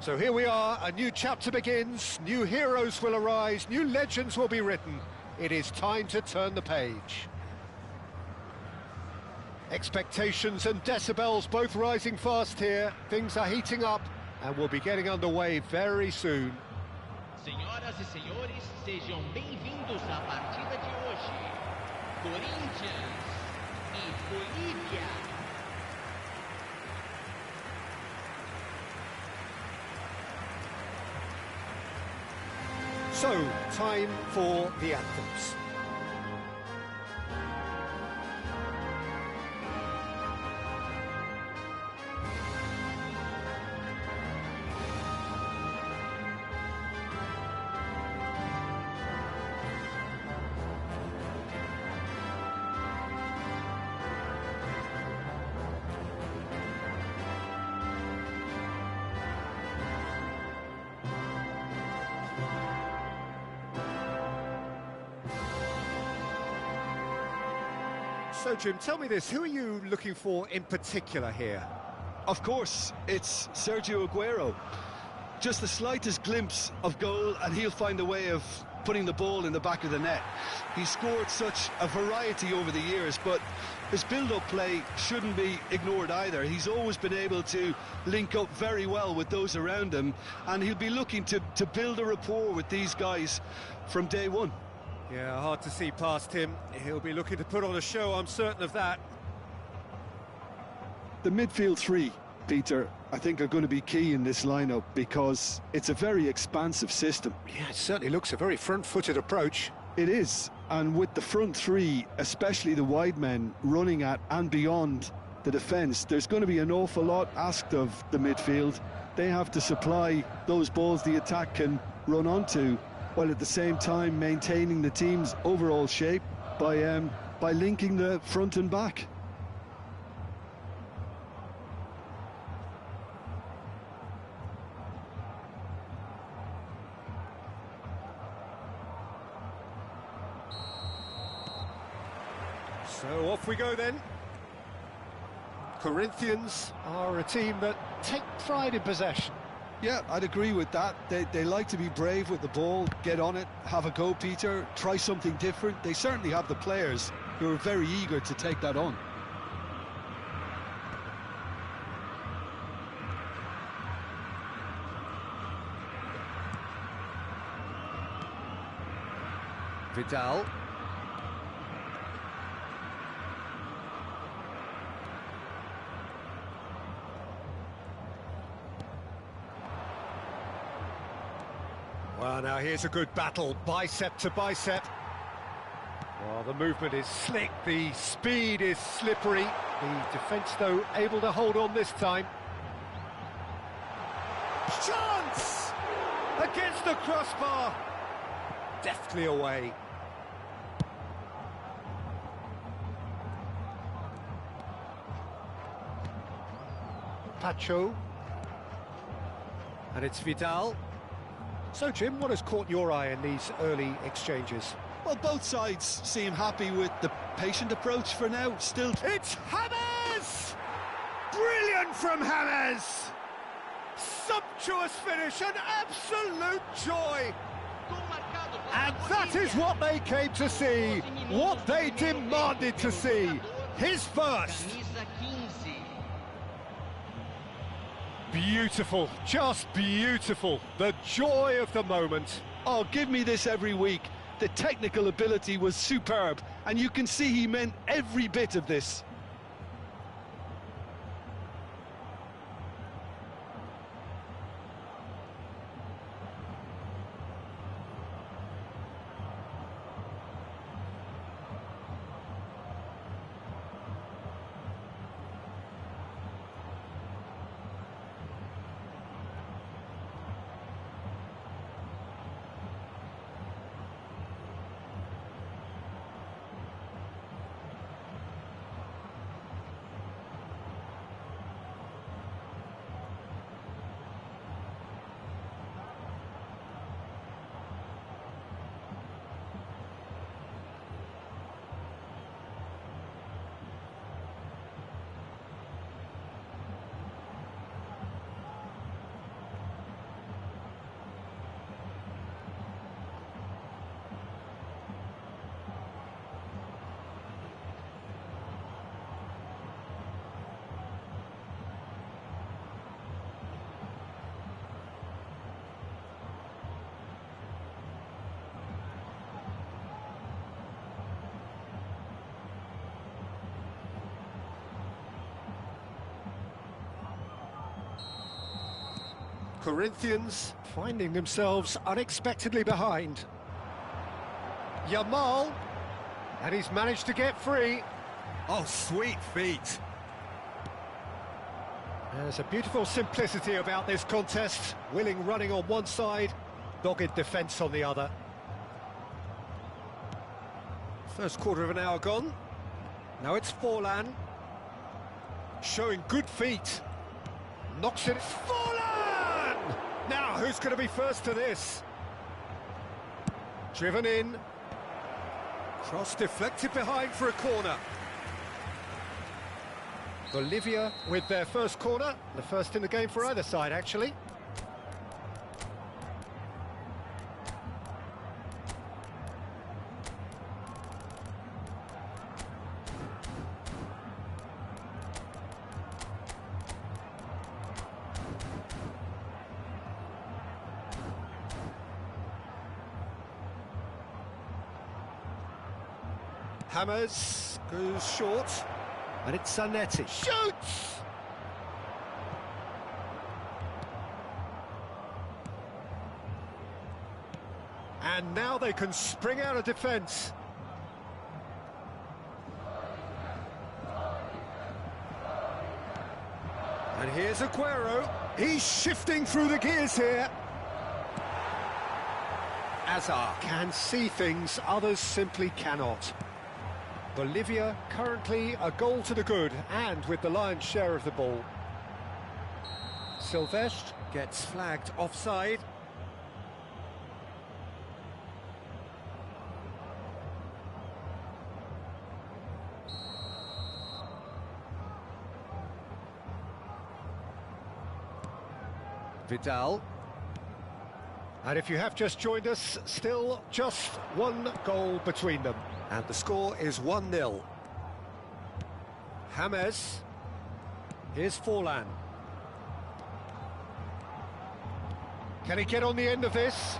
So here we are, a new chapter begins, new heroes will arise, new legends will be written. It is time to turn the page. Expectations and decibels both rising fast here. Things are heating up and we'll be getting underway very soon. Senhoras e senhores, sejam bem-vindos à partida de hoje. Corinthians e Bolívia. So, time for the anthems. So, Jim, tell me this, who are you looking for in particular here? Of course, it's Sergio Aguero. Just the slightest glimpse of goal and he'll find a way of putting the ball in the back of the net. He's scored such a variety over the years, but his build-up play shouldn't be ignored either. He's always been able to link up very well with those around him, and he'll be looking to build a rapport with these guys from day one. Yeah, hard to see past him. He'll be looking to put on a show, I'm certain of that. The midfield three, Peter, I think are going to be key in this lineup because it's a very expansive system. Yeah, it certainly looks a very front-footed approach. It is, and with the front three, especially the wide men, running at and beyond the defence, there's going to be an awful lot asked of the midfield. They have to supply those balls the attack can run onto, while at the same time maintaining the team's overall shape by linking the front and back. So off we go then. Corinthians are a team that take pride in possession. Yeah, I'd agree with that. They like to be brave with the ball, get on it, have a go, Peter, try something different. They certainly have the players who are very eager to take that on. Vidal. Well, now here's a good battle, bicep to bicep. Well, the movement is slick, the speed is slippery. The defence, though, able to hold on this time. Chance! Against the crossbar. Deftly away. Pacho. And it's Vidal. So, Jim, what has caught your eye in these early exchanges? Well, both sides seem happy with the patient approach for now. Still, it's James! Brilliant from James! Sumptuous finish, an absolute joy! And that is what they came to see, what they demanded to see. His first. Beautiful, just beautiful. The joy of the moment. Oh, give me this every week. The technical ability was superb, and you can see he meant every bit of this. Corinthians finding themselves unexpectedly behind. Yamal, and he's managed to get free. Oh, sweet feet. There's a beautiful simplicity about this contest. Willing running on one side, dogged defence on the other. First quarter of an hour gone. Now it's Forlan. Showing good feet. Knocks it. Forlan! Now, who's going to be first to this? Driven in. Cross deflected behind for a corner. Bolivia with their first corner. The first in the game for either side, actually. Hammers goes short, and it's Zanetti. Shoots! And now they can spring out of defence. And here's Aguero. He's shifting through the gears here. Azar can see things others simply cannot. Bolivia currently a goal to the good and with the lion's share of the ball. Silvestre gets flagged offside. Vidal. And if you have just joined us, still just one goal between them. And the score is 1-0. James. Here's Forlan. Can he get on the end of this?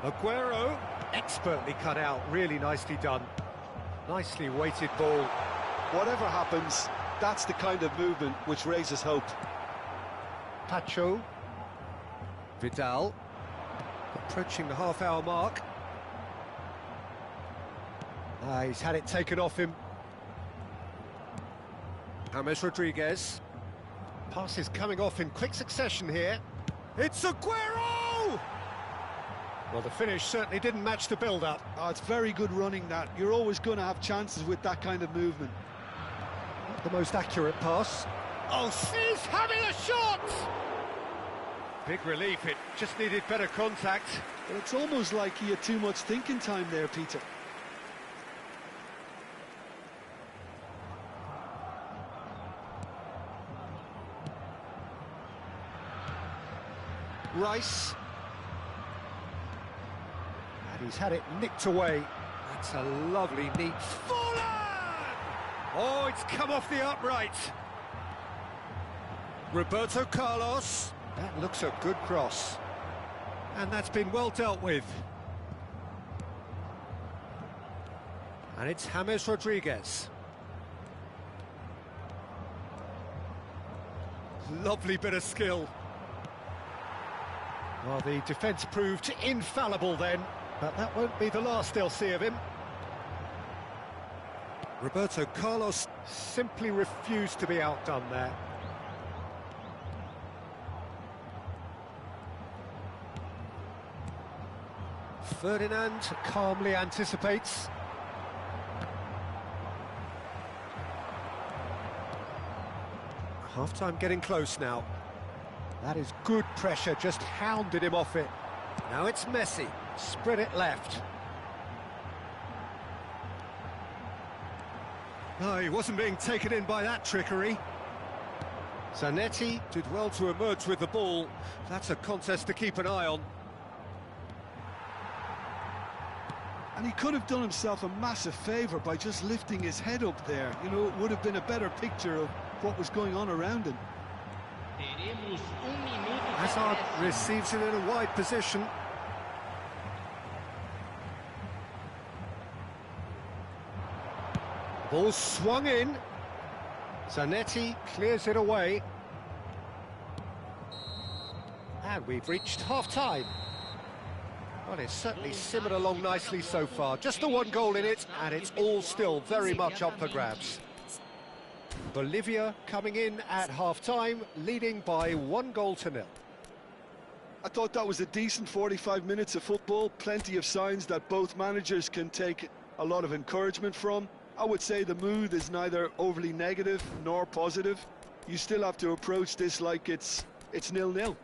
Aguero, expertly cut out, really nicely done. Nicely weighted ball. Whatever happens, that's the kind of movement which raises hope. Pacho. Vidal. Approaching the half-hour mark. He's had it taken off him. James Rodriguez. Passes coming off in quick succession here. It's Aguero! Well, the finish certainly didn't match the build-up. Oh, it's very good running, that. You're always going to have chances with that kind of movement. Not the most accurate pass. Oh, he's having a shot! Big relief, it just needed better contact. But it's almost like he had too much thinking time there, Peter. Rice. And he's had it nicked away. That's a lovely, neat... Forlan! Oh, it's come off the upright. Roberto Carlos. That looks a good cross. And that's been well dealt with. And it's James Rodriguez. Lovely bit of skill. Well, the defence proved infallible then, but that won't be the last they'll see of him. Roberto Carlos simply refused to be outdone there. Ferdinand calmly anticipates. Half-time getting close now. That is good pressure, just hounded him off it. Now it's Messi, spread it left. Oh, he wasn't being taken in by that trickery. Zanetti did well to emerge with the ball. That's a contest to keep an eye on. And he could have done himself a massive favour by just lifting his head up there. You know, it would have been a better picture of what was going on around him. Hazard receives it in a wide position. Ball swung in. Zanetti clears it away. And we've reached half-time. Well, it's certainly simmered along nicely so far. Just the one goal in it, and it's all still very much up for grabs. Bolivia coming in at half-time, leading by 1-0. I thought that was a decent 45 minutes of football. Plenty of signs that both managers can take a lot of encouragement from. I would say the mood is neither overly negative nor positive. You still have to approach this like it's 0-0.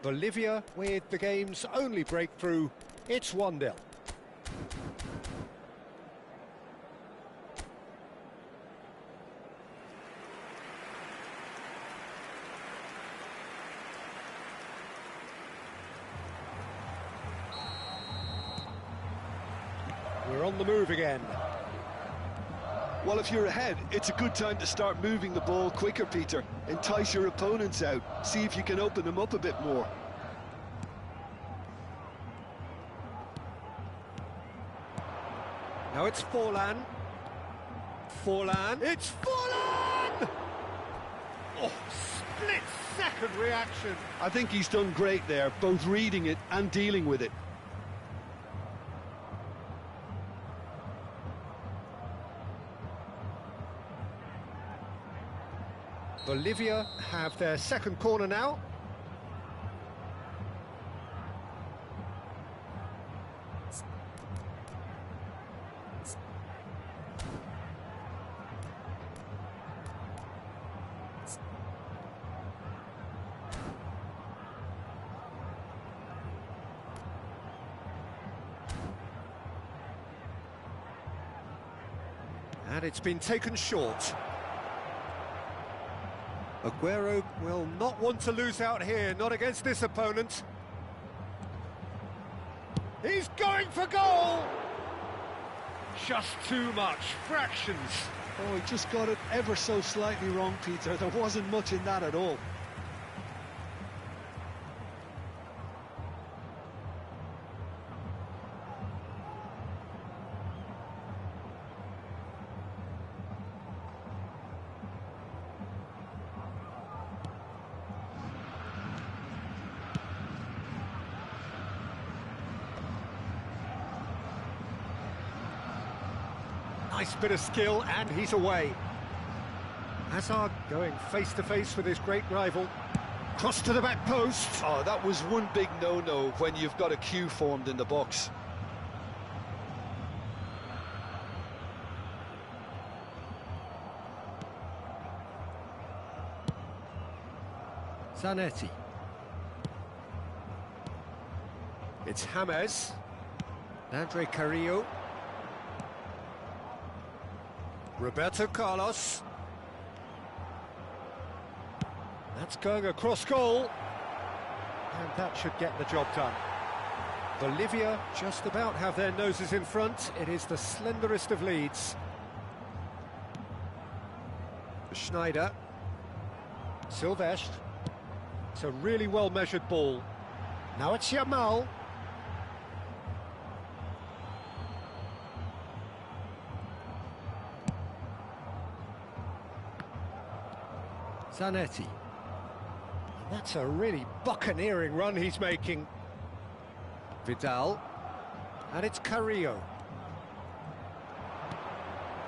Bolivia with the game's only breakthrough. It's 1-0. We're on the move again. Well, if you're ahead, it's a good time to start moving the ball quicker, Peter. Entice your opponents out. See if you can open them up a bit more. Now it's Forlan. Forlan. It's Forlan! Oh, split-second reaction. I think he's done great there, both reading it and dealing with it. Bolivia have their second corner now. And it's been taken short. Aguero will not want to lose out here, not against this opponent. He's going for goal! Just too much, fractions. Oh, he just got it ever so slightly wrong, Peter. There wasn't much in that at all. Nice bit of skill, and he's away. Hazard going face-to-face with his great rival. Cross to the back post. Oh, that was one big no-no when you've got a queue formed in the box. Zanetti. It's James. Andre Carrillo. Roberto Carlos. That's going across goal. And that should get the job done. Bolivia just about have their noses in front. It is the slenderest of leads. Schneider. Silvestre. It's a really well-measured ball. Now it's Yamal. Zanetti. That's a really buccaneering run he's making. Vidal. And it's Carrillo.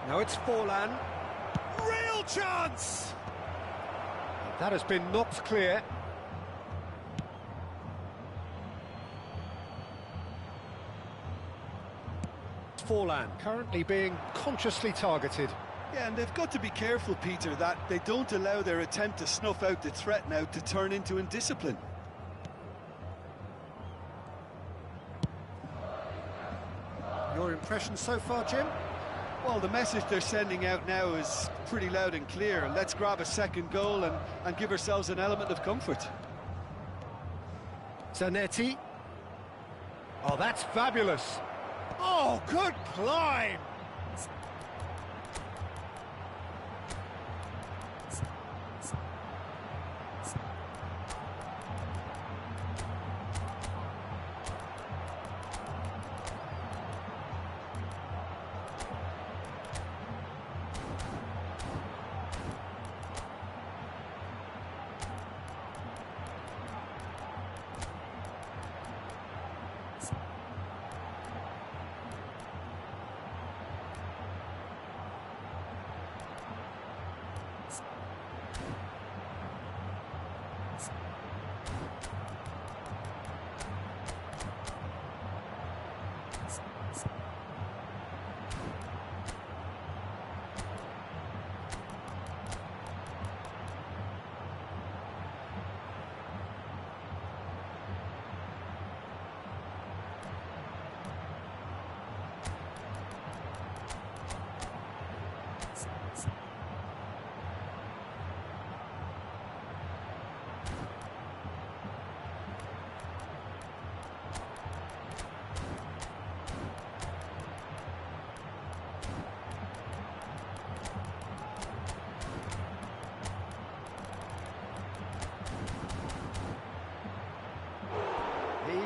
Now it's Forlan. Real chance! That has been knocked clear. Forlan currently being consciously targeted. Yeah, and they've got to be careful, Peter, that they don't allow their attempt to snuff out the threat now to turn into indiscipline. Your impression so far, Jim? Well, the message they're sending out now is pretty loud and clear. Let's grab a second goal and give ourselves an element of comfort. Zanetti. Oh, that's fabulous. Oh, good climb.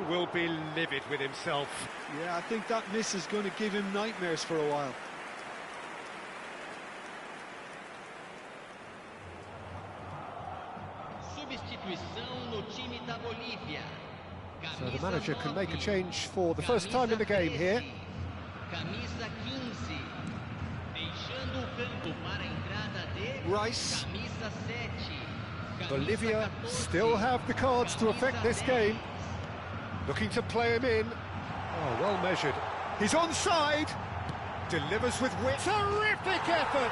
will be livid with himself. Yeah, I think that miss is going to give him nightmares for a while. Substituição no time da Bolívia. So the manager can make a change for the first time in the game here. Camisa 15. Deixando o campo para a entrada de Rice. Camisa 7. Bolivia still have the cards to affect this game. Looking to play him in. Oh, well measured. He's onside. Delivers with wit. Terrific effort.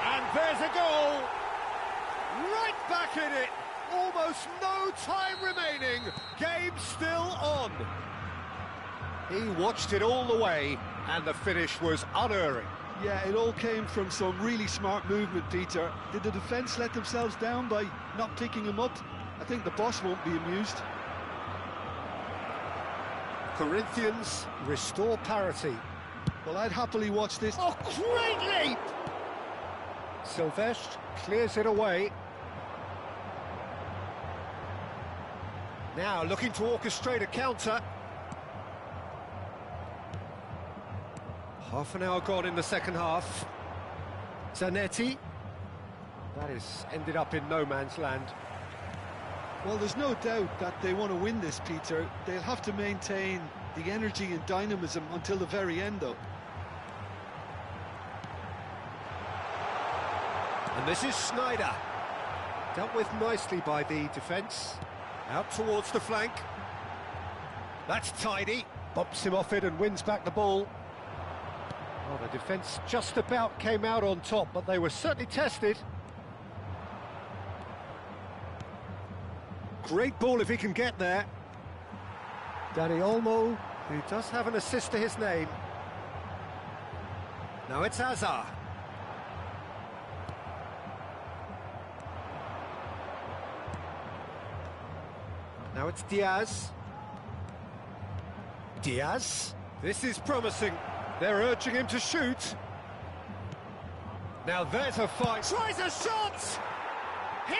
And there's a goal. Right back in it. Almost no time remaining. Game still on. He watched it all the way, and the finish was unerring. Yeah, it all came from some really smart movement, Peter. Did the defence let themselves down by not picking him up? I think the boss won't be amused. Corinthians restore parity. Well, I'd happily watch this. Oh, great leap! Silvestre clears it away. Now looking to orchestrate a counter. Half an hour gone in the second half. Zanetti. That is ended up in no man's land. Well, there's no doubt that they want to win this, Peter. They'll have to maintain the energy and dynamism until the very end, though. And this is Snyder. Dealt with nicely by the defence. Out towards the flank. That's tidy. Bumps him off it and wins back the ball. Well, the defence just about came out on top, but they were certainly tested. Great ball if he can get there. Dani Olmo, who does have an assist to his name. Now it's Hazard. Now it's Diaz. Diaz. This is promising. They're urging him to shoot. Now there's a fight. Tries a shot! He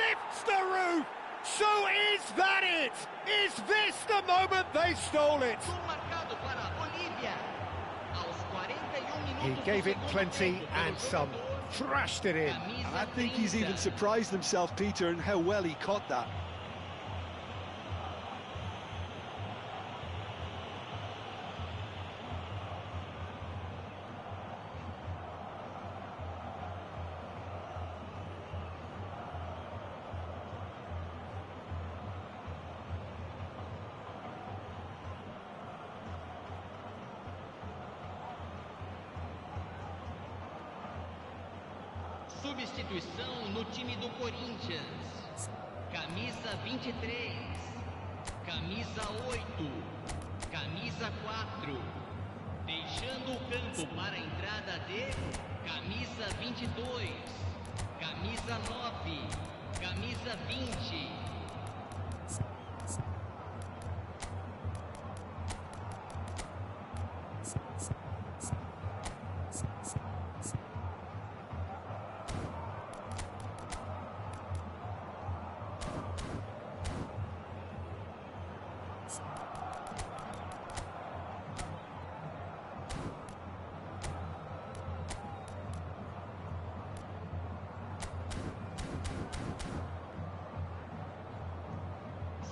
lifts the roof! So is that it? Is this the moment they stole it? He gave it plenty and some. Thrashed it in. And I think he's even surprised himself, Peter, in how well he caught that. Substituição no time do Corinthians. Camisa 23. Camisa 8. Camisa 4. Deixando o campo para a entrada de Camisa 22. Camisa 9. Camisa 20.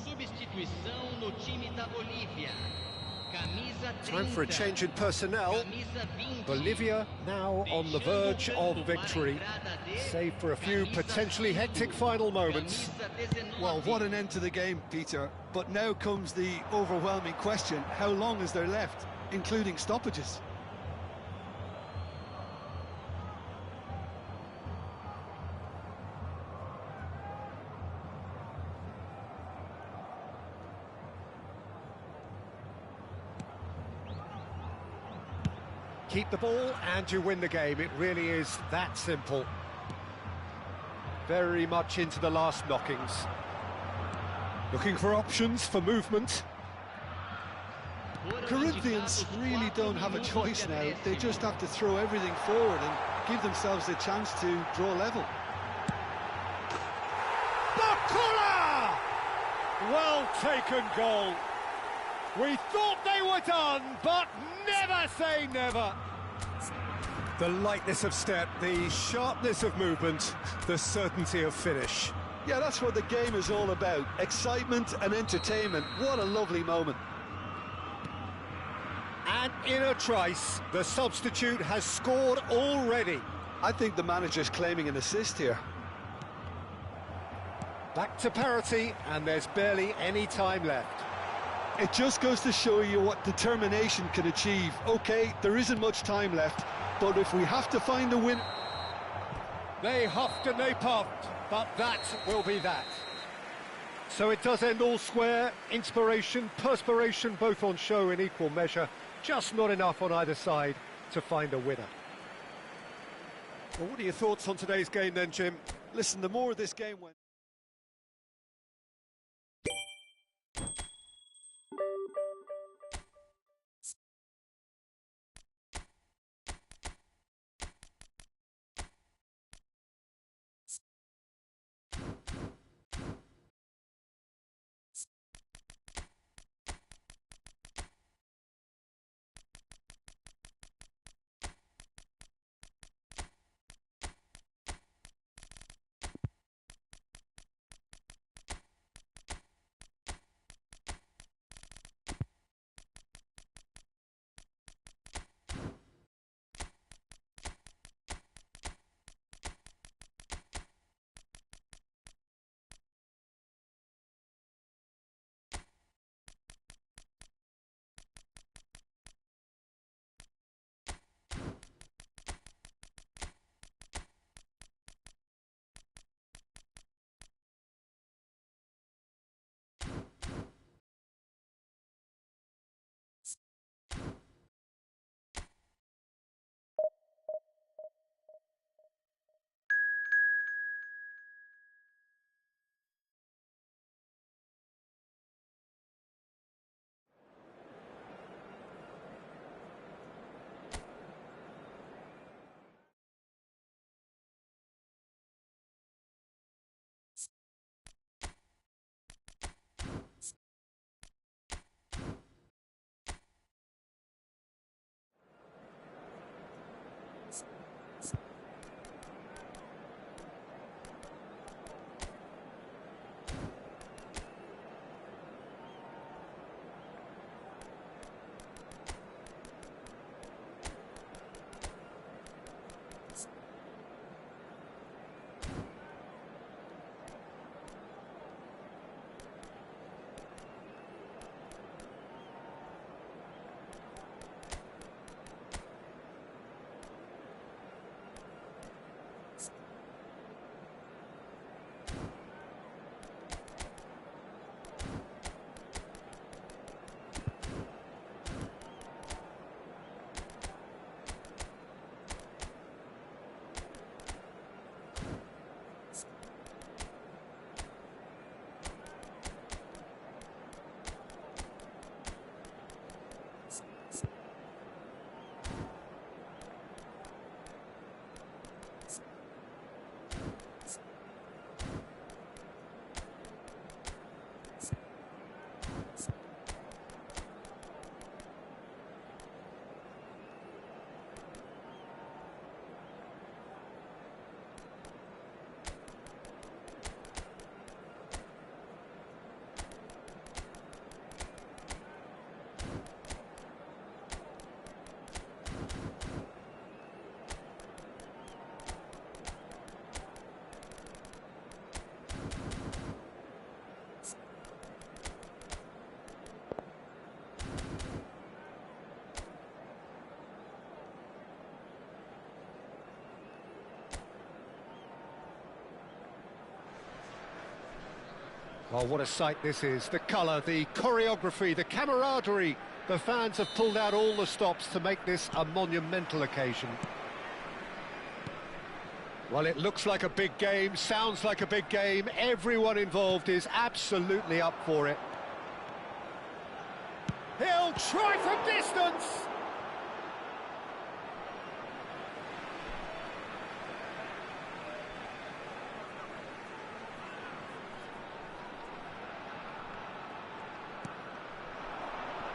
Substituição no time da Bolívia. Camisa 30. Time for a change in personnel. Bolivia now on the verge of victory, save for a few potentially hectic final moments. Well, what an end to the game, Peter. But now comes the overwhelming question: how long is there left, including stoppages? Keep the ball and you win the game. It really is that simple. Very much into the last knockings. Looking for options for movement. Corinthians really don't have a choice now. They just have to throw everything forward and give themselves a chance to draw level. Bakula! Well taken goal. We thought they were done, but never say never. The lightness of step, the sharpness of movement, the certainty of finish. Yeah, that's what the game is all about. Excitement and entertainment. What a lovely moment. And in a trice, the substitute has scored already. I think the manager's claiming an assist here. Back to parity, and there's barely any time left. It just goes to show you what determination can achieve. OK, there isn't much time left, but if we have to find a win... They huffed and they puffed, but that will be that. So it does end all square. Inspiration, perspiration, both on show in equal measure. Just not enough on either side to find a winner. Well, what are your thoughts on today's game then, Jim? Listen, the more this game went... Well, what a sight this is. The colour, the choreography, the camaraderie. The fans have pulled out all the stops to make this a monumental occasion. Well, it looks like a big game, sounds like a big game. Everyone involved is absolutely up for it. He'll try from distance!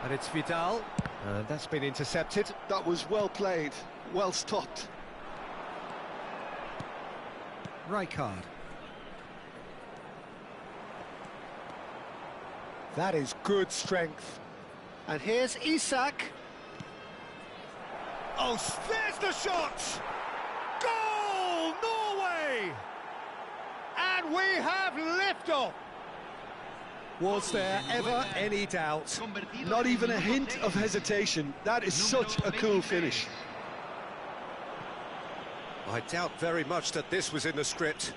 And it's Vidal, and that's been intercepted. That was well played, well stopped. Rijkaard. That is good strength. And here's Isak. Oh, there's the shot! Goal, Norway! And we have liftoff! Was there ever any doubt? Not even a hint of hesitation. That is such a cool finish. I doubt very much that this was in the script.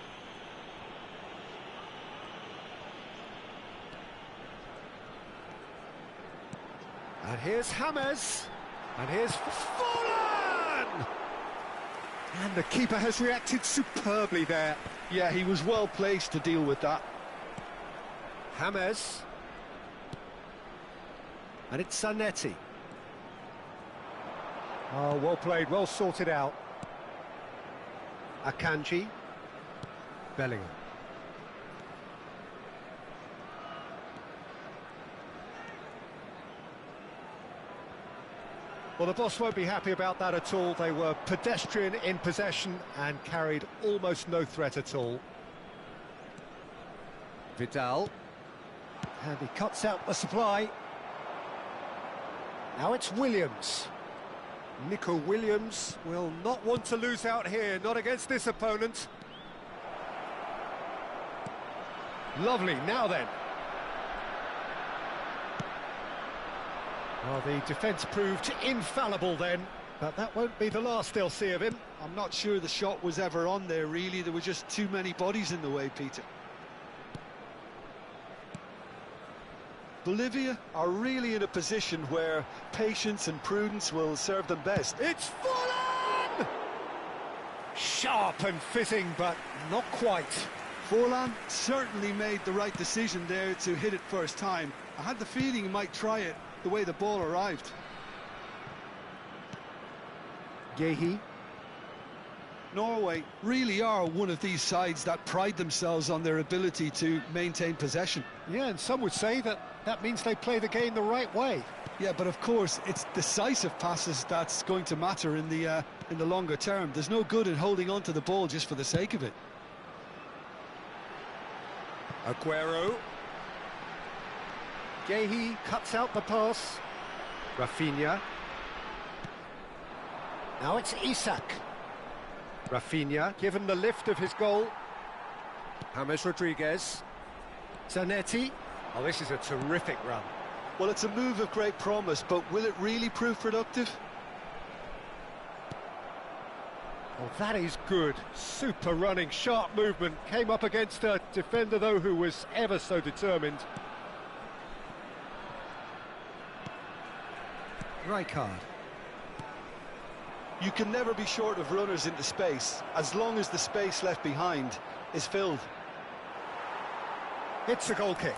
And here's James. And here's Forlan! And the keeper has reacted superbly there. Yeah, he was well placed to deal with that. James. And it's Zanetti. Oh, well played, well sorted out. Akanji. Bellingham. Well, the boss won't be happy about that at all. They were pedestrian in possession and carried almost no threat at all. Vidal. And he cuts out the supply. Now it's Williams. Nico Williams will not want to lose out here, not against this opponent. Lovely, now then. Well, the defence proved infallible then, but that won't be the last they'll see of him. I'm not sure the shot was ever on there, really. There were just too many bodies in the way, Peter. Bolivia are really in a position where patience and prudence will serve them best. It's Forlan! Sharp and fitting, but not quite. Forlan certainly made the right decision there to hit it first time. I had the feeling he might try it the way the ball arrived. Gehi. Norway really are one of these sides that pride themselves on their ability to maintain possession. Yeah, and some would say that that means they play the game the right way. Yeah, but of course, it's decisive passes that's going to matter in the longer term. There's no good in holding on to the ball just for the sake of it. Aguero. Gehi cuts out the pass. Rafinha. Now it's Isak. Rafinha, given the lift of his goal. James Rodriguez. Zanetti. Oh, this is a terrific run. Well, it's a move of great promise, but will it really prove productive? Oh, that is good. Super running, sharp movement. Came up against a defender, though, who was ever so determined. Rijkaard. You can never be short of runners into space, as long as the space left behind is filled. It's a goal kick.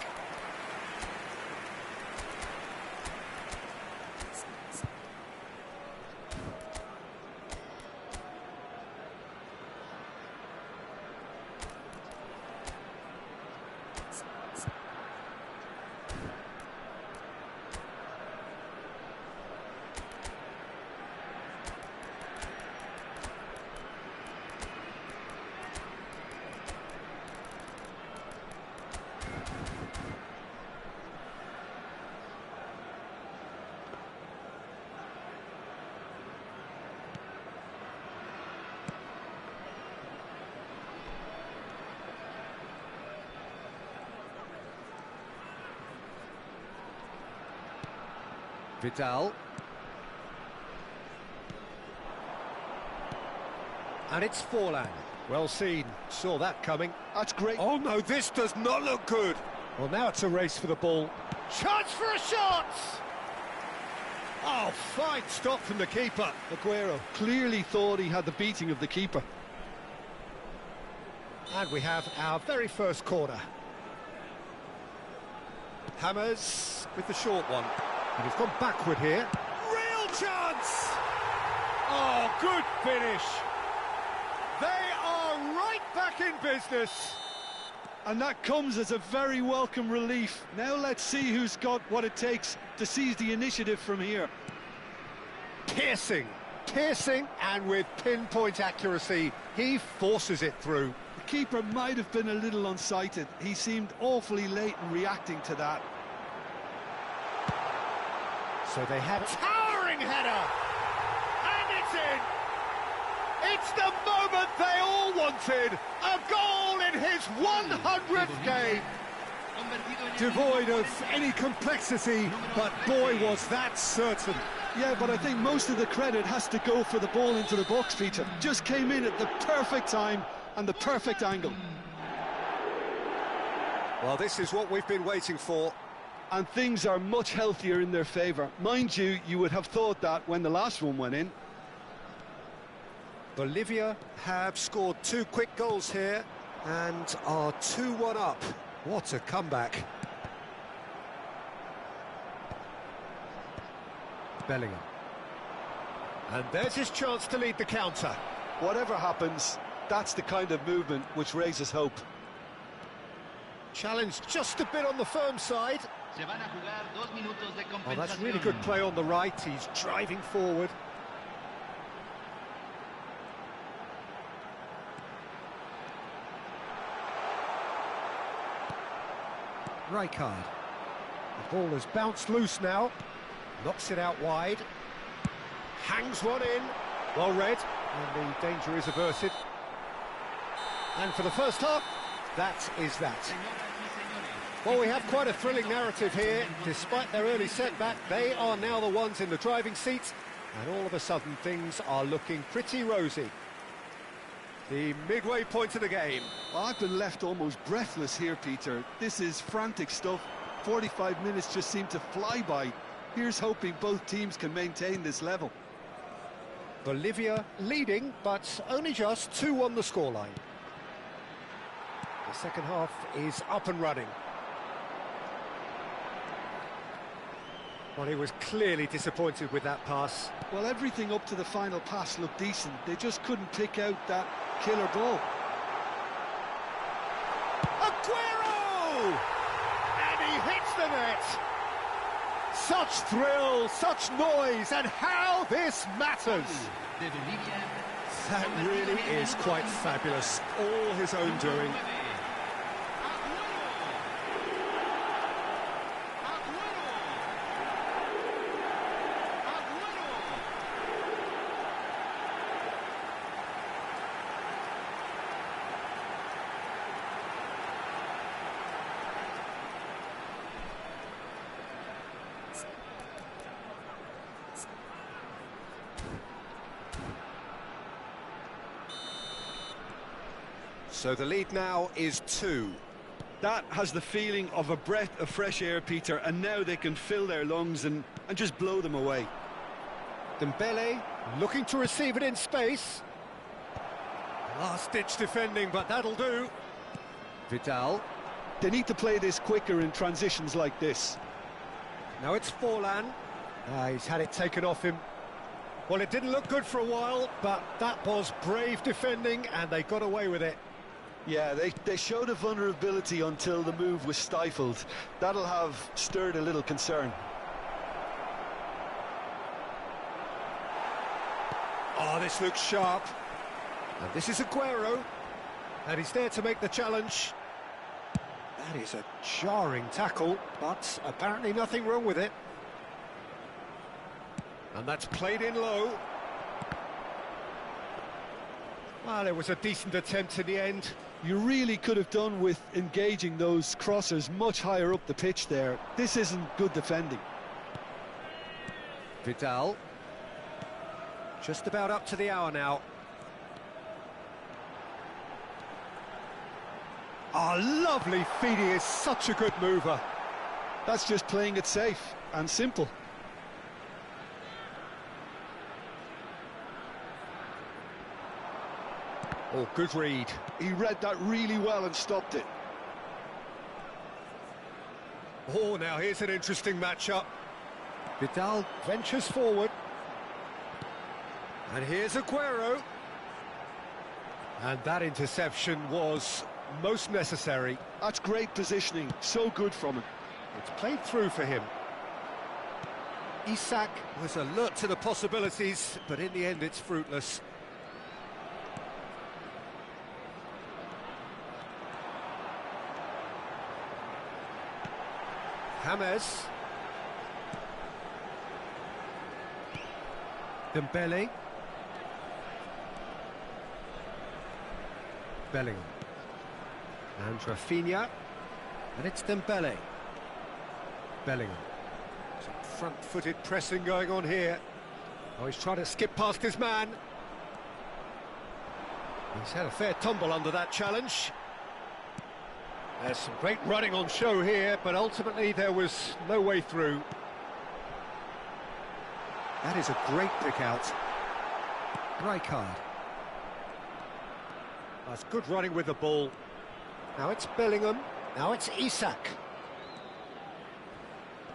Vidal. And it's Forlan. Well seen. Saw that coming. That's great. Oh no, this does not look good. Well, now it's a race for the ball. Chance for a shot! Oh, fine stop from the keeper. Aguero clearly thought he had the beating of the keeper. And we have our very first corner. James with the short one. And he's gone backward here. Real chance! Oh, good finish. They are right back in business. And that comes as a very welcome relief. Now let's see who's got what it takes to seize the initiative from here. Piercing, and with pinpoint accuracy, he forces it through. The keeper might have been a little unsighted. He seemed awfully late in reacting to that. So they had towering header, and it's in. It's the moment they all wanted. A goal in his 100th game. Devoid of any complexity, but boy, was that certain. Yeah, but I think most of the credit has to go for the ball into the box, Peter. Just came in at the perfect time and the perfect angle. Well, this is what we've been waiting for. And things are much healthier in their favour. Mind you, you would have thought that when the last one went in. Bolivia have scored 2 quick goals here and are 2-1 up. What a comeback. Bellingham. And there's his chance to lead the counter. Whatever happens, that's the kind of movement which raises hope. Challenge just a bit on the firm side. Oh, that's really good play on the right. He's driving forward. Rijkaard. The ball has bounced loose now. Knocks it out wide. Hangs one in. Well read. And the danger is averted. And for the first half, that is that. Well, we have quite a thrilling narrative here. Despite their early setback, they are now the ones in the driving seat, and all of a sudden things are looking pretty rosy. The midway point of the game. Well, I've been left almost breathless here, Peter. This is frantic stuff. 45 minutes just seem to fly by. Here's hoping both teams can maintain this level. Bolivia leading, but only just 2-1 the scoreline. The second half is up and running. Well, he was clearly disappointed with that pass. Well, everything up to the final pass looked decent. They just couldn't pick out that killer ball. Aguero! And he hits the net! Such thrill, such noise, and how this matters! That really is quite fabulous. All his own doing. So the lead now is 2. That has the feeling of a breath of fresh air, Peter, and now they can fill their lungs and just blow them away. Dembele looking to receive it in space. Last-ditch defending, but that'll do. Vidal. They need to play this quicker in transitions like this. Now it's Forlan. He's had it taken off him. Well, it didn't look good for a while, but that was brave defending, and they got away with it. Yeah, they showed a vulnerability until the move was stifled. That'll have stirred a little concern. Oh, this looks sharp. And this is Aguero. And he's there to make the challenge. That is a jarring tackle, but apparently nothing wrong with it. And that's played in low. Well, it was a decent attempt in the end. You really could have done with engaging those crossers much higher up the pitch there. This isn't good defending. Vidal. Just about up to the hour now. Oh, lovely feed. He is such a good mover. That's just playing it safe and simple. Oh, good read. He read that really well and stopped it. Oh, now here's an interesting matchup. Vidal ventures forward. And here's Aguero. And that interception was most necessary. That's great positioning, so good from him. It's played through for him. Isak was alert to the possibilities, but in the end it's fruitless. James. Dembele. Bellingham. And Rafinha. And it's Dembele. Bellingham. Some front-footed pressing going on here. Oh, he's trying to skip past his man. He's had a fair tumble under that challenge. There's some great running on show here, but ultimately there was no way through. That is a great pick out. Rijkaard. That's good running with the ball. Now it's Bellingham. Now it's Isak.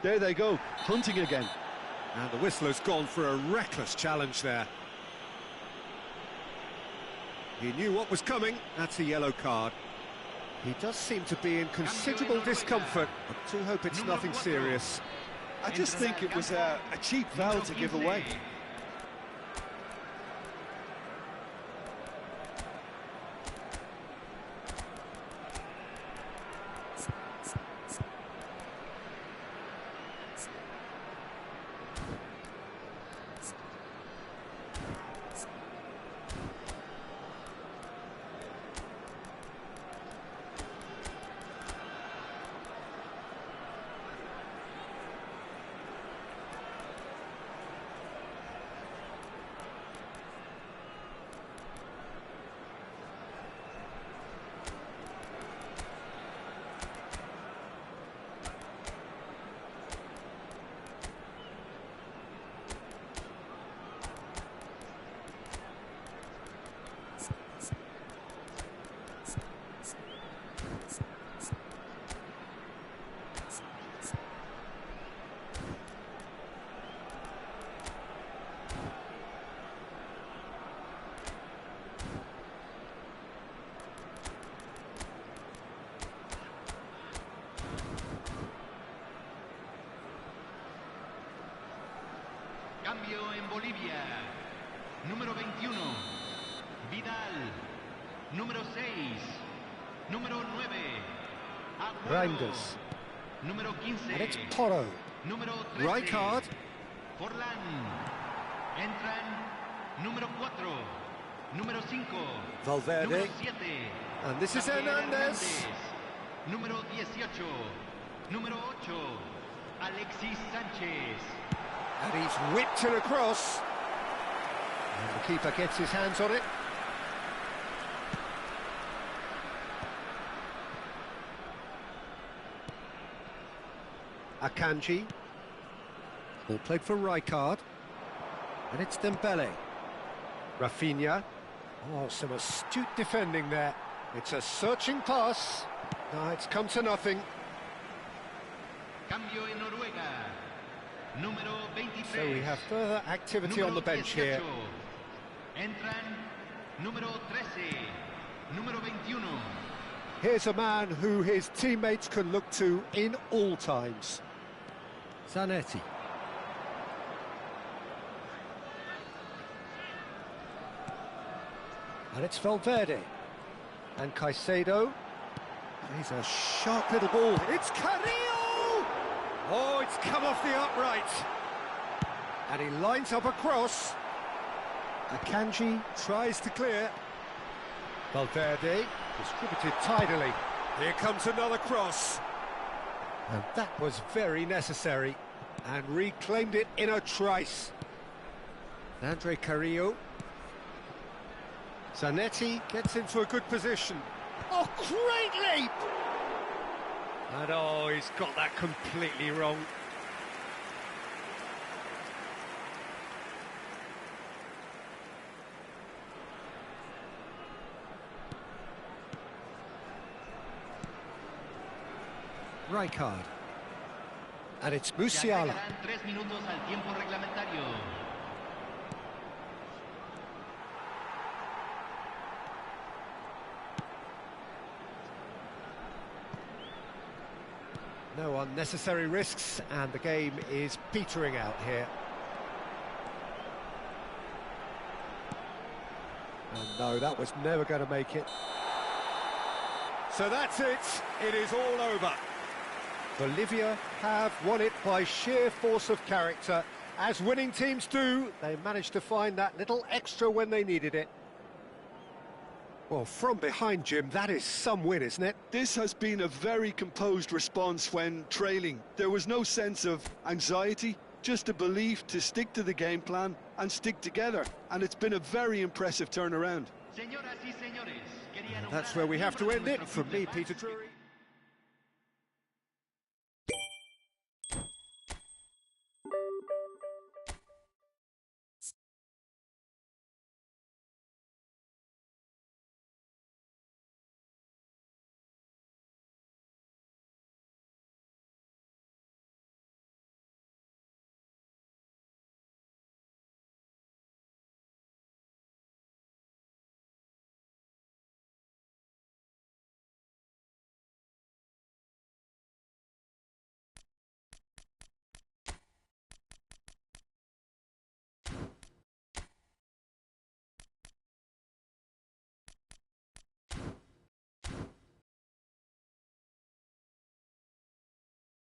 There they go, hunting again. And the whistler's gone for a reckless challenge there. He knew what was coming. That's a yellow card. He does seem to be in considerable discomfort. I do hope it's nothing serious. I just think it was a cheap foul to give away. Cambio en Bolivia. Número 21, Vidal. Número 6, número 9, Agüero. Reinders. Número 15, And it's Porro. número 13, Rijkaard. Forlán. Entran número 4, número 5, Valverde. número 7. And this is Gabriel Hernandez. Hernández. Número 18, número 8, Alexis Sánchez. And he's whipped it across. And the keeper gets his hands on it. Akanji. Ball played for Rijkaard. And it's Dembele. Rafinha. Oh, some astute defending there. It's a searching pass. No, it's come to nothing. Cambio en Noruega. Número 23. So we have further activity on the bench here. Entran número 13, número 21. Here's a man who his teammates can look to in all times. Zanetti. And it's Valverde. And Caicedo. He's a sharp little ball. It's Carrillo! Oh, it's come off the upright. And he lines up a cross. Akanji tries to clear. Valverde distributed tidily. Here comes another cross. And that was very necessary. And reclaimed it in a trice. Andre Carrillo. Zanetti gets into a good position. Oh, great leap! And oh, he's got that completely wrong. Rijkaard. And it's Se Musiala. agregarán 3 minutos al tiempo reglamentario. No unnecessary risks, and the game is petering out here. And no, that was never going to make it. So that's it. It is all over. Bolivia have won it by sheer force of character. As winning teams do, they managed to find that little extra when they needed it. Well, from behind, Jim, that is some win, isn't it? This has been a very composed response when trailing. There was no sense of anxiety, just a belief to stick to the game plan and stick together. And it's been a very impressive turnaround. That's where we have to end it. From me, Peter Drury.